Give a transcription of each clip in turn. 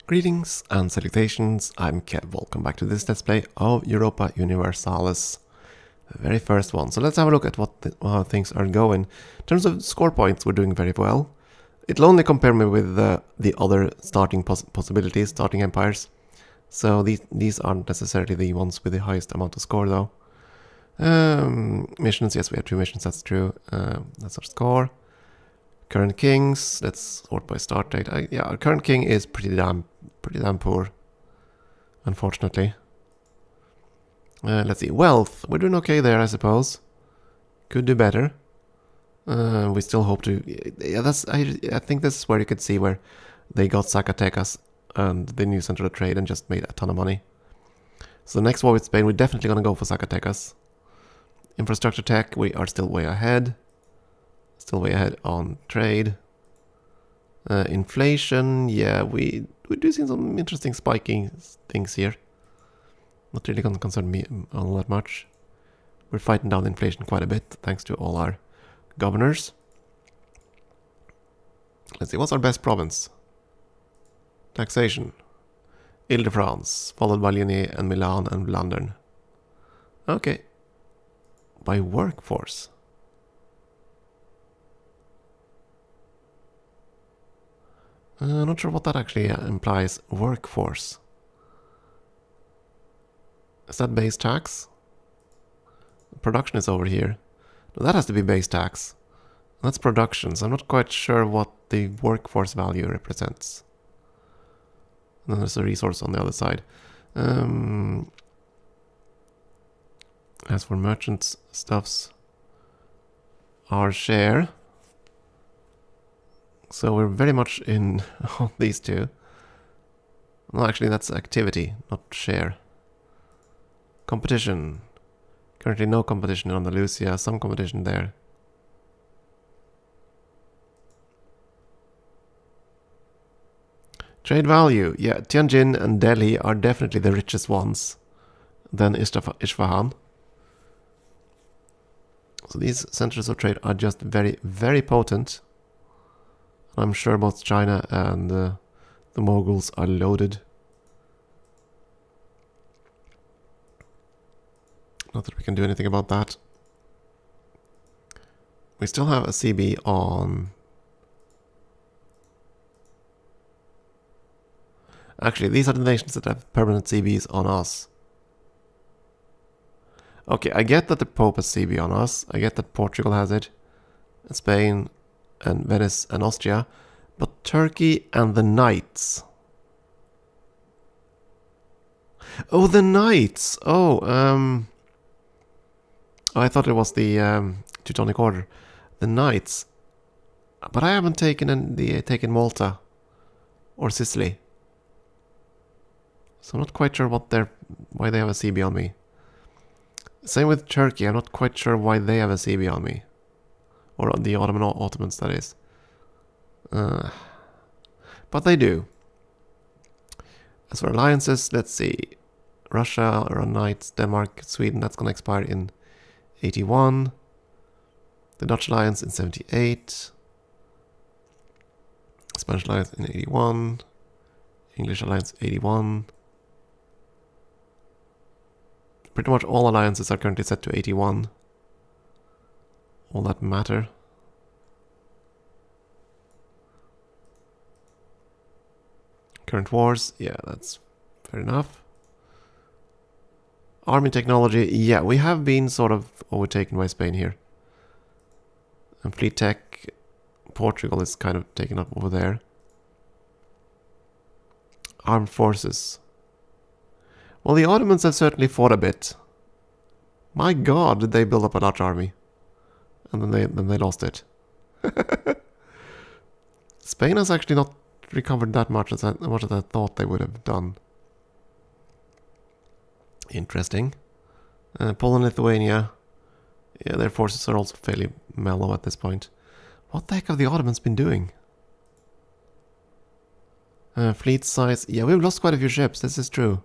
Greetings and salutations, I'm Kev. Welcome back to this Let's Play of Europa Universalis, the very first one. So let's have a look at how things are going. In terms of score points, we're doing very well. It'll only compare me with the other starting possibilities, starting empires. So these aren't necessarily the ones with the highest amount of score though. Missions, yes, we have 2 missions, that's true. That's our score. Current kings, let's sort by start date. Yeah, our current king is pretty damn poor, unfortunately. Let's see, wealth, we're doing okay there, I suppose. Could do better. We still hope to. Yeah, I think this is where you could see where they got Zacatecas and the new central trade and just made a ton of money. So the next war with Spain, we're definitely gonna go for Zacatecas. Infrastructure tech, we are still way ahead. Still way ahead on trade. Inflation, yeah, we do see some interesting spiking things here. Not really going to concern me all that much. We're fighting down inflation quite a bit, thanks to all our governors. Let's see, what's our best province? Taxation. Ile-de-France, followed by Lyonnais and Milan and Vlaanderen. Okay. By workforce. Not sure what that actually implies. Workforce. Is that base tax? Production is over here. No, that has to be base tax. That's production, so I'm not quite sure what the workforce value represents. And then there's a resource on the other side. As for merchants stuffs, our share. So we're very much in on these two. Well, actually, that's activity, not share. Competition. Currently no competition in Andalusia, some competition there. Trade value. Yeah, Tianjin and Delhi are definitely the richest ones. Then Isfahan. So these centers of trade are just very, very potent. I'm sure both China and the Moguls are loaded. Not that we can do anything about that. We still have a CB on... Actually, these are the nations that have permanent CBs on us. Okay, I get that the Pope has CB on us. I get that Portugal has it. Spain and Venice and Austria. But Turkey and the Knights. Oh, the Knights! Oh, I thought it was the Teutonic Order. The Knights. But I haven't taken Malta or Sicily. So I'm not quite sure why they have a CB on me. Same with Turkey, I'm not quite sure why they have a CB on me. Or on the Ottomans, that is. But they do. As for alliances, let's see. Russia, around Knights, Denmark, Sweden, that's going to expire in 81. The Dutch alliance in 78. Spanish alliance in 81. English alliance 81. Pretty much all alliances are currently set to 81. All that matter. Current wars, yeah, that's fair enough. Army technology, yeah, we have been sort of overtaken by Spain here. And fleet tech, Portugal is kind of taken up over there. Armed forces. Well, the Ottomans have certainly fought a bit. My god, did they build up a large army. And then they lost it. Spain has actually not recovered that much as I thought they would have done. Interesting. Poland, Lithuania. Yeah, their forces are also fairly mellow at this point. What the heck have the Ottomans been doing? Fleet size. Yeah, we've lost quite a few ships, this is true.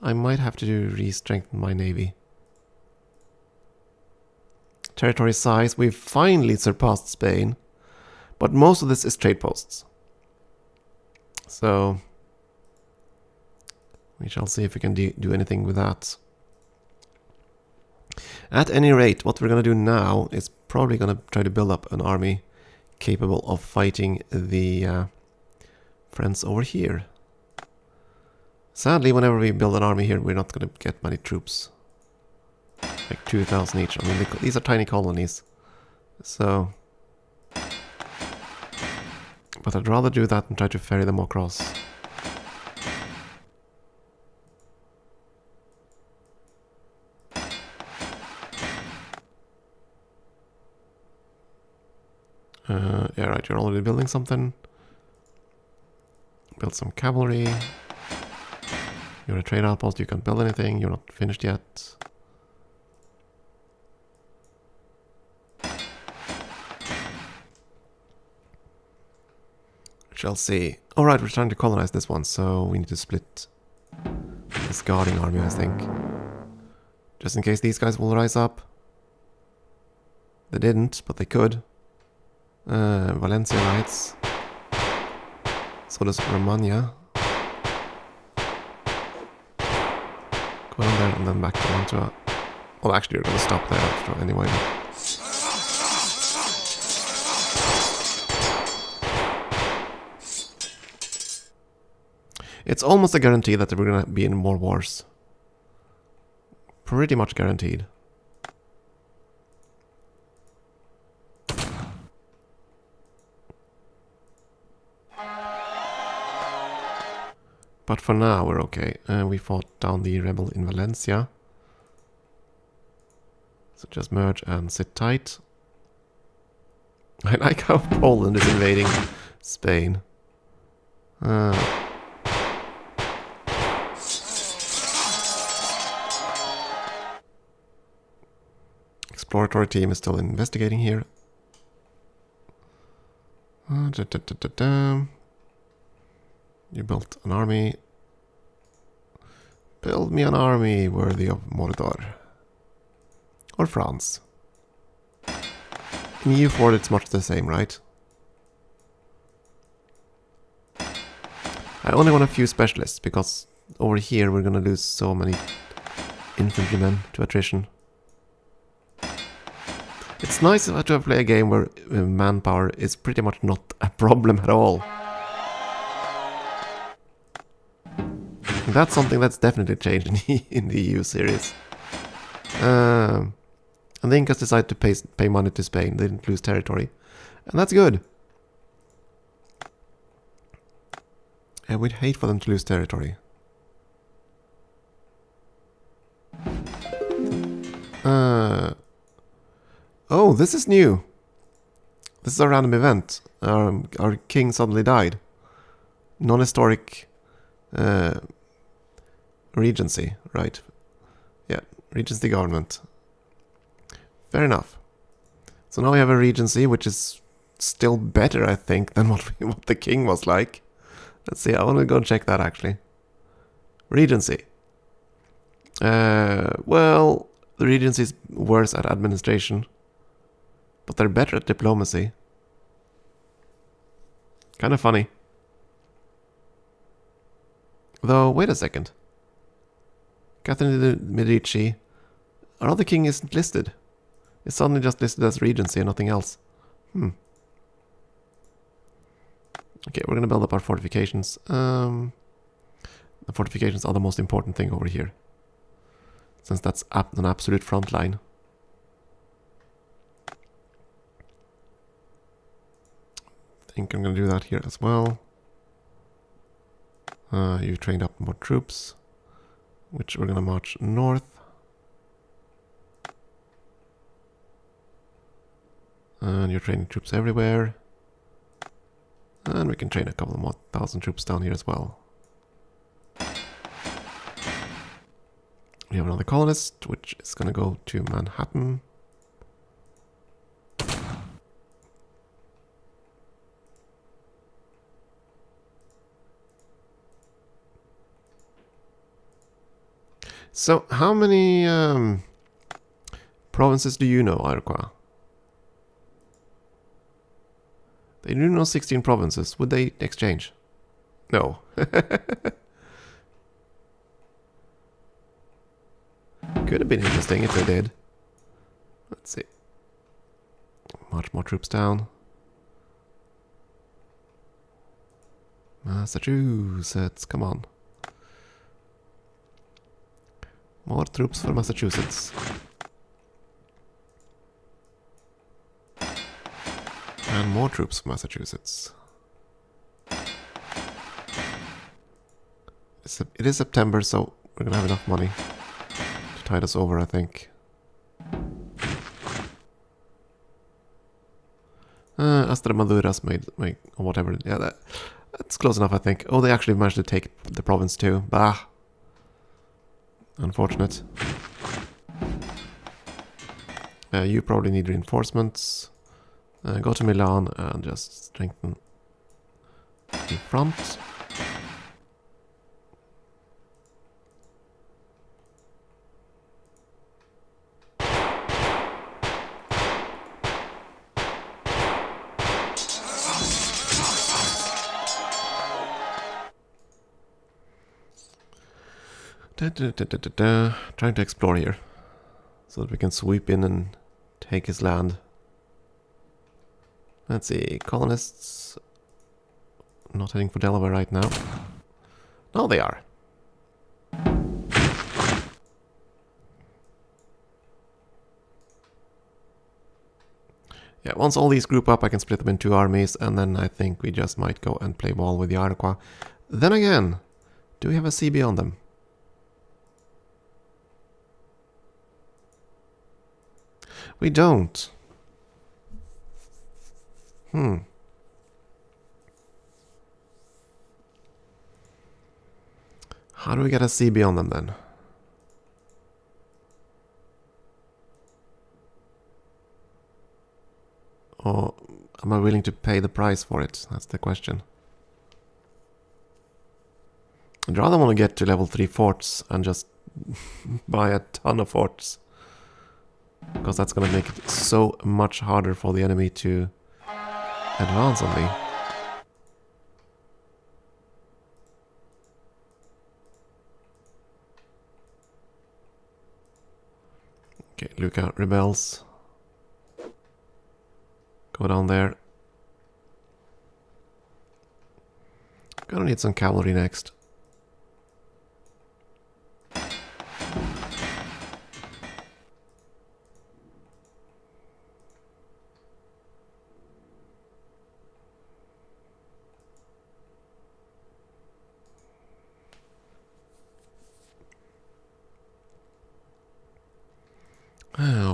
I might have to re-strengthen my navy. Territory size. We've finally surpassed Spain. But most of this is trade posts. So We shall see if we can do anything with that. At any rate, what we're going to do now is probably going to try to build up an army capable of fighting the friends over here. Sadly, whenever we build an army here, we're not going to get many troops. Like 2,000 each. I mean, these are tiny colonies. So... But I'd rather do that than try to ferry them across. Yeah, right, you're already building something. Build some cavalry. You're a trade outpost, you can't build anything, you're not finished yet. Shall see. Alright, we're trying to colonize this one, so we need to split this guarding army, I think. Just in case these guys will rise up. They didn't, but they could. Valencia rights. So does Romagna. Go down there and then back to Mantua. Well, actually, you're going to stop there after anyway. It's almost a guarantee that we're going to be in more wars. Pretty much guaranteed. But for now, we're okay. We fought down the rebel in Valencia. So just merge and sit tight. I like how Poland is invading Spain. Exploratory team is still investigating here. You built an army. Build me an army worthy of Mordor. Or France. In EU4 it's much the same, right? I only want a few specialists, because over here we're gonna lose so many infantrymen to attrition. It's nice to play a game where manpower is pretty much not a problem at all. That's something that's definitely changed in the EU series. And the Incas decided to pay money to Spain. They didn't lose territory. And that's good. And we'd hate for them to lose territory. Oh, this is new. This is a random event. Our king suddenly died. Non-historic... Regency, right? Yeah, Regency government. Fair enough. So now we have a Regency, which is still better, I think, than what the king was like. Let's see, I want to go and check that, actually. Regency. Well, the Regency is worse at administration, but they're better at diplomacy. Kind of funny. Though, wait a second. Catherine de' Medici. Our other king isn't listed. It's suddenly just listed as Regency and nothing else. Okay, we're gonna build up our fortifications. The fortifications are the most important thing over here, since that's an absolute front line. I think I'm gonna do that here as well. You've trained up more troops, which we're gonna march north. And you're training troops everywhere. And we can train a couple more thousand troops down here as well. We have another colonist, which is gonna go to Manhattan. So, how many provinces do you know, Iroquois? They do know 16 provinces. Would they exchange? No. Could have been interesting if they did. Let's see. Much more troops down. Massachusetts, come on. More troops for Massachusetts. And more troops for Massachusetts. It is September, so we're gonna have enough money to tide us over, I think. Maduras made or whatever. Yeah, that's close enough, I think. Oh, they actually managed to take the province too. Bah. Unfortunate. You probably need reinforcements. Go to Milan and just strengthen the front. Trying to explore here so that we can sweep in and take his land. Let's see, colonists not heading for Delaware right now. No, they are. Yeah, once all these group up, I can split them in 2 armies, and then I think we just might go and play ball with the Iroquois. Then again, do we have a CB on them? We don't. How do we get a CB on them then? Or am I willing to pay the price for it? That's the question. I'd rather want to get to level 3 forts and just buy a ton of forts. Because that's going to make it so much harder for the enemy to advance on me. Okay, Luca rebels. Go down there. Gonna need some cavalry next.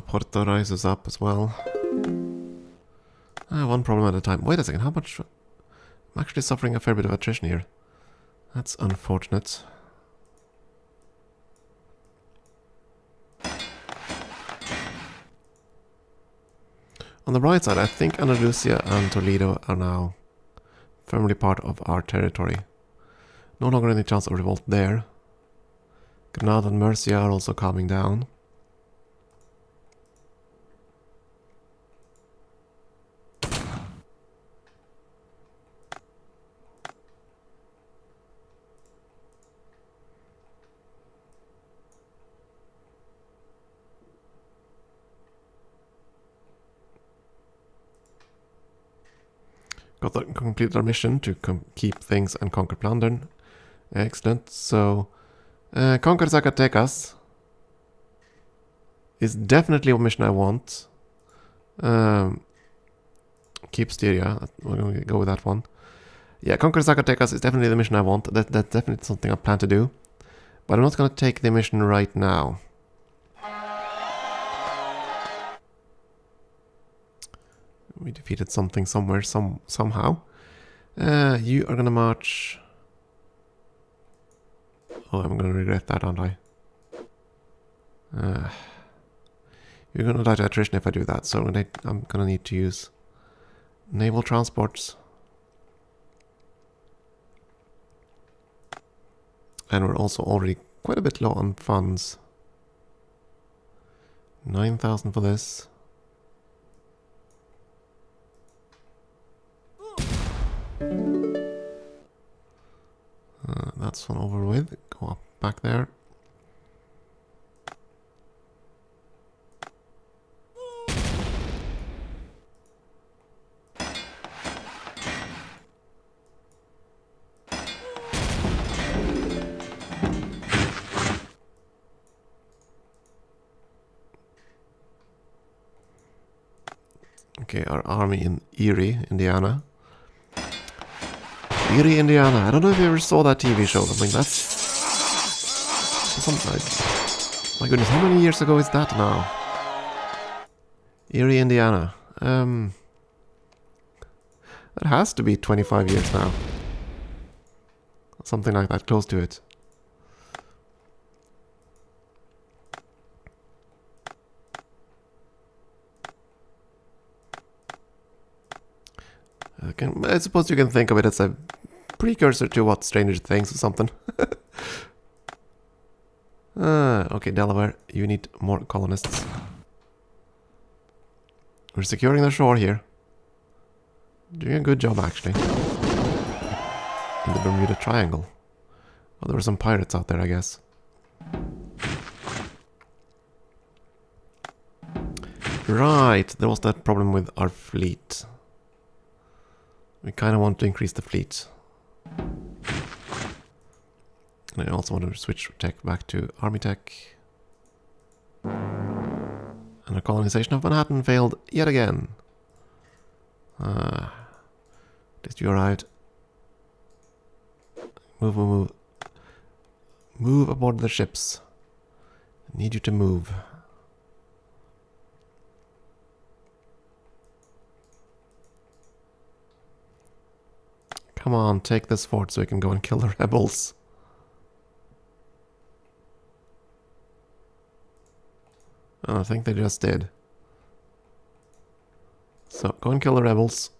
Porto rises up as well. One problem at a time. Wait a second, how much... I'm actually suffering a fair bit of attrition here. That's unfortunate. On the right side, I think Andalusia and Toledo are now firmly part of our territory. No longer any chance of revolt there. Granada and Murcia are also calming down. Completed our mission to keep things and conquer plunder. Excellent. So, conquer Zacatecas is definitely a mission I want. Keep Styria. We're going to go with that one. Yeah, conquer Zacatecas is definitely the mission I want. That's definitely something I plan to do. But I'm not going to take the mission right now. We defeated something somewhere, somehow. You are gonna march... Oh, I'm gonna regret that, aren't I? You're gonna die to attrition if I do that, so I'm gonna need to use naval transports. And we're also already quite a bit low on funds. 9,000 for this. That's one over with. Go up back there. Okay, our army in Erie, Indiana. Erie, Indiana. I don't know if you ever saw that TV show. I mean, that's something. My goodness, how many years ago is that now? Erie, Indiana. That has to be 25 years now. Something like that, close to it. I suppose you can think of it as a precursor to what, Stranger Things or something. Okay, Delaware, you need more colonists. We're securing the shore here. Doing a good job, actually. In the Bermuda Triangle. Oh, there were some pirates out there, I guess. Right, there was that problem with our fleet. We kind of want to increase the fleet. And I also want to switch tech back to army tech. And the colonization of Manhattan failed yet again. At least you arrived. Move, move, move. Move aboard the ships. I need you to move. Come on, take this fort so we can go and kill the rebels. Oh, I think they just did. So, go and kill the rebels.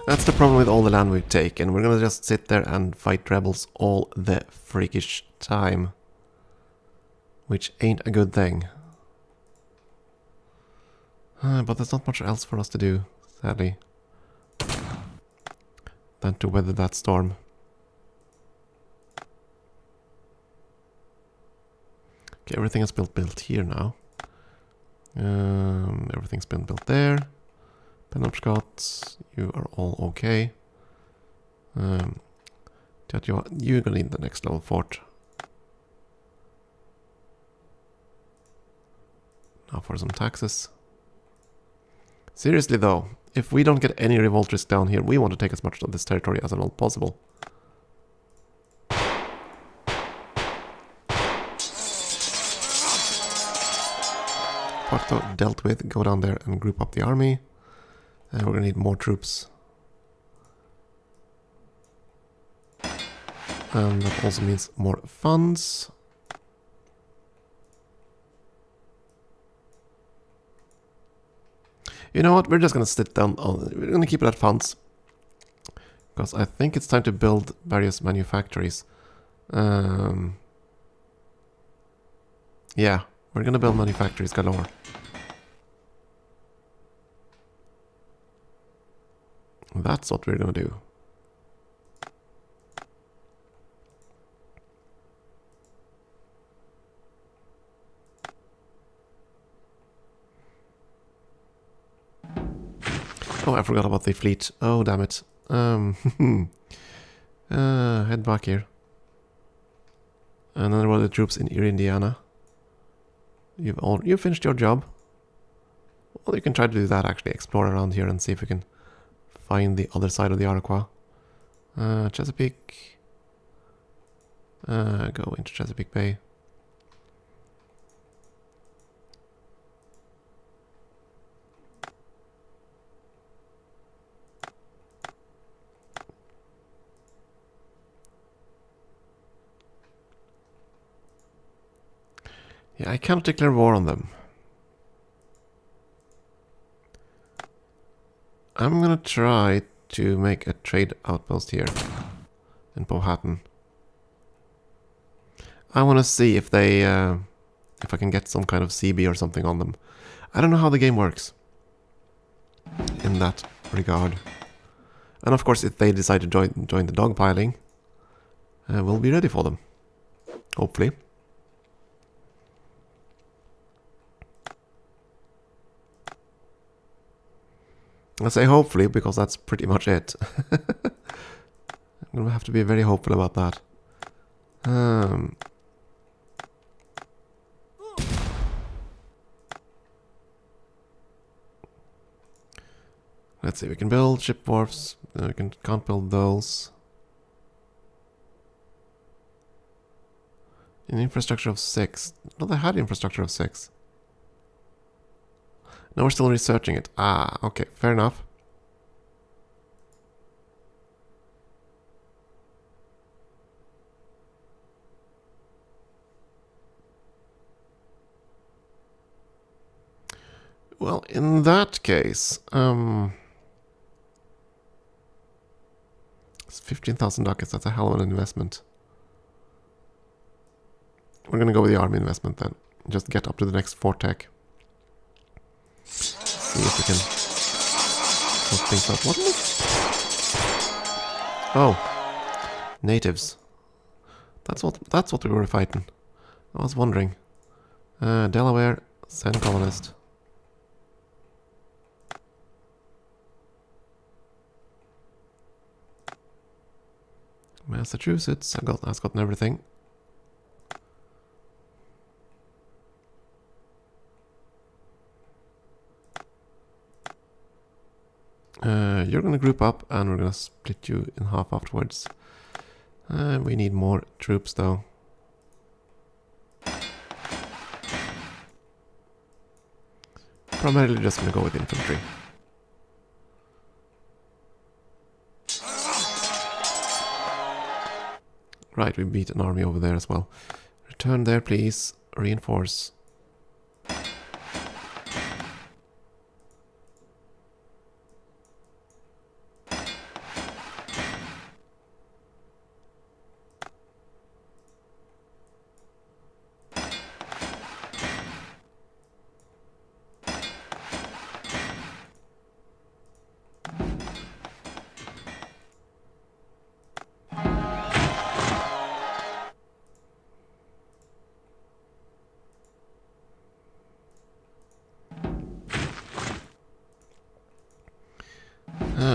That's the problem with all the land we take, and we're gonna just sit there and fight rebels all the freakish time. Which ain't a good thing. But there's not much else for us to do, sadly, than to weather that storm. Okay, everything is built here now. Everything's been built there. Penobscot, you are all okay. You're gonna need the next level fort. Now for some taxes. Seriously though, if we don't get any revolt risk down here, we want to take as much of this territory as at all possible. Porto dealt with, go down there and group up the army. And we're gonna need more troops. And that also means more funds. You know what, we're just gonna sit down on, we're gonna keep it at funds. Because I think it's time to build various manufactories. Yeah, we're gonna build manufactories galore. That's what we're gonna do. Oh, I forgot about the fleet. Oh, damn it. Head back here. And then there were the troops in Erie, Indiana. You've finished your job. Well, you can try to do that actually. Explore around here and see if we can find the other side of the Iroquois. Chesapeake. Go into Chesapeake Bay. Yeah, I cannot declare war on them. I'm gonna try to make a trade outpost here in Powhatan. I want to see if they, if I can get some kind of CB or something on them. I don't know how the game works in that regard. And of course, if they decide to join the dogpiling, we'll be ready for them. Hopefully. I say hopefully because that's pretty much it. I'm gonna have to be very hopeful about that. Um, let's see, we can build ship wharfs. We can't build those. An infrastructure of 6. No, they had infrastructure of 6. Now we're still researching it. Ah, okay, fair enough. Well, in that case, it's 15,000 ducats. That's a hell of an investment. We're gonna go with the army investment then. Just get up to the next fort tech. See if we can sort things out. What? Oh, natives. That's what we were fighting. I was wondering. Delaware, send colonist. Massachusetts, has gotten everything. You're gonna group up and we're gonna split you in half afterwards. We need more troops though. Primarily just gonna go with infantry. Right, we beat an army over there as well. Return there, please. Reinforce.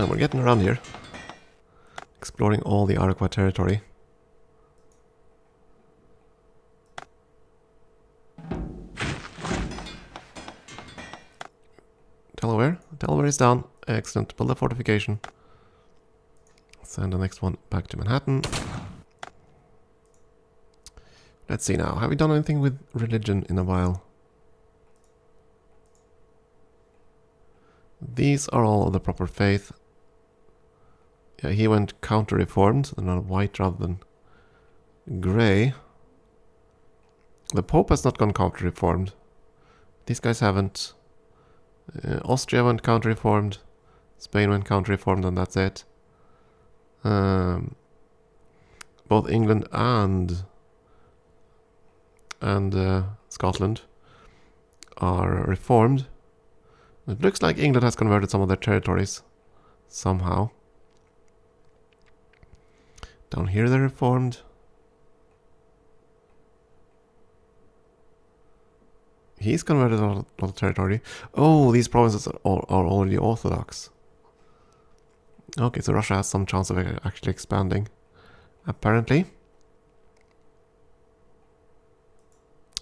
We're getting around here. Exploring all the Iroquois territory. Delaware. Delaware is down. Excellent. Build a fortification. Send the next one back to Manhattan. Let's see now. Have we done anything with religion in a while? These are all of the proper faith. Yeah, he went counter-reformed, and not white rather than grey. The Pope has not gone counter-reformed. These guys haven't. Austria went counter-reformed. Spain went counter-reformed, and that's it. Both England and Scotland are reformed. It looks like England has converted some of their territories somehow. Down here they're reformed. He's converted a lot of territory. Oh, these provinces are already Orthodox. Okay, so Russia has some chance of actually expanding. Apparently.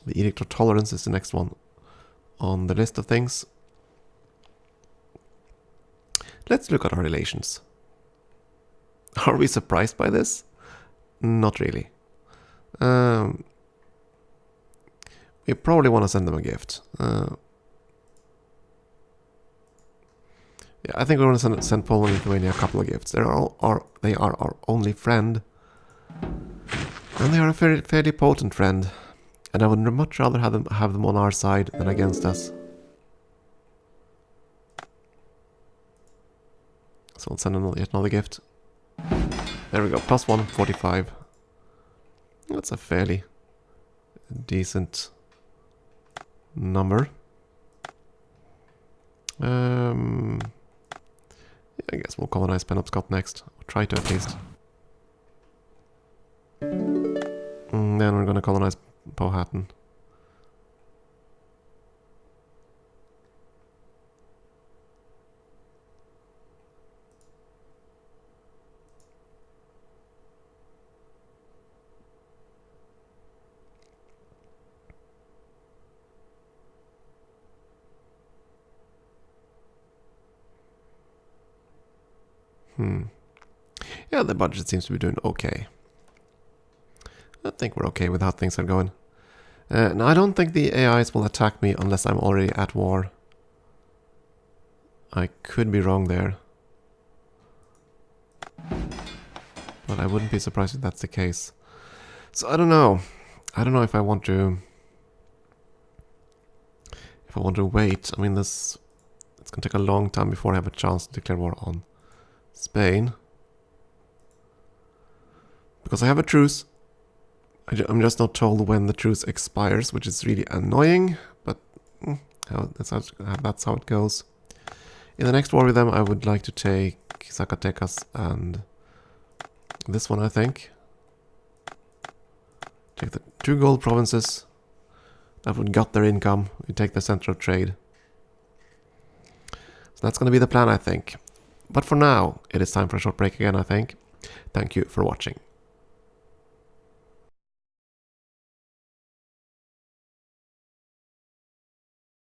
The Edict of Tolerance is the next one on the list of things. Let's look at our relations. Are we surprised by this? Not really. We probably want to send them a gift. Yeah, I think we want to send Poland and Lithuania a couple of gifts. They are our only friend. And they are a fairly potent friend. And I would much rather have them on our side than against us. So we'll send yet another gift. There we go, plus 145. That's a fairly decent number. I guess we'll colonize Penobscot next. Or try to at least. And then we're gonna colonize Powhatan. Yeah, the budget seems to be doing okay. I think we're okay with how things are going. Now, I don't think the AIs will attack me unless I'm already at war. I could be wrong there. But I wouldn't be surprised if that's the case. So I don't know. I don't know if I want to... If I want to wait. I mean, it's going to take a long time before I have a chance to declare war on Spain. Because I have a truce. I'm just not told when the truce expires, which is really annoying. But that's how it goes. In the next war with them, I would like to take Zacatecas and this one, I think. Take the 2 gold provinces. That would gut their income. We take the center of trade. So that's going to be the plan, I think. But for now, it is time for a short break again, I think. Thank you for watching.